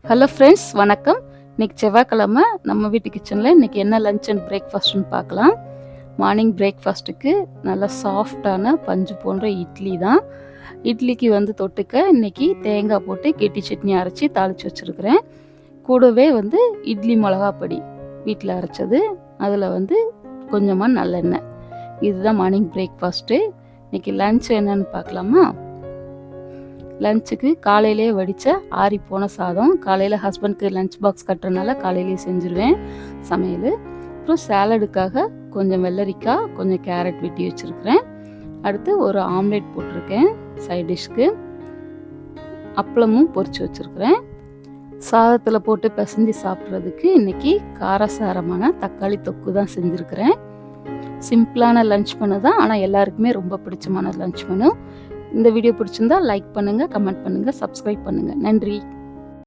Hello friends, வணக்கம். இன்றைக்கி செவ்வாய்க்கிழமை நம்ம வீட்டு கிச்சனில் இன்றைக்கி என்ன லஞ்ச் அண்ட் பிரேக்ஃபாஸ்ட்னு பார்க்கலாம். மார்னிங் பிரேக்ஃபாஸ்ட்டுக்கு நல்லா சாஃப்டான பஞ்சு போன்ற இட்லி தான். இட்லிக்கு தொட்டுக்க இன்றைக்கி தேங்காய் போட்டு கெட்டி சட்னி அரைச்சி தாளித்து வச்சுருக்கிறேன். கூடவே இட்லி மிளகாப்பொடி வீட்டில் அரைச்சது, அதில் கொஞ்சமாக நல்லெண்ணெய். இதுதான் மார்னிங் பிரேக்ஃபாஸ்ட்டு. இன்றைக்கி லஞ்ச் என்னன்னு பார்க்கலாமா? லஞ்சுக்கு காலையிலே வடித்த ஆறி போன சாதம். காலையில் ஹஸ்பண்ட்க்கு லஞ்ச் பாக்ஸ் கட்டுறதுனால காலையிலே செஞ்சுருவேன் சமையல். அப்புறம் சாலடுக்காக கொஞ்சம் வெள்ளரிக்காய், கொஞ்சம் கேரட் வெட்டி வச்சுருக்கிறேன். அடுத்து ஒரு ஆம்லேட் போட்டிருக்கேன் சைட் டிஷ்க்கு. அப்பளமும் பொரிச்சு வச்சுருக்கிறேன். சாதத்தில் போட்டு பிசைஞ்சு சாப்பிட்றதுக்கு இன்றைக்கி காரசாரமான தக்காளி தொக்கு தான் செஞ்சுருக்கிறேன். சிம்பிளான லஞ்ச் மெனு தான், ஆனால் எல்லாருக்குமே ரொம்ப பிடிச்சமான லஞ்ச் மெனு. இந்த வீடியோ பிடிச்சிருந்தா லைக் பண்ணுங்கள், கமெண்ட் பண்ணுங்கள், சப்ஸ்கிரைப் பண்ணுங்கள். நன்றி.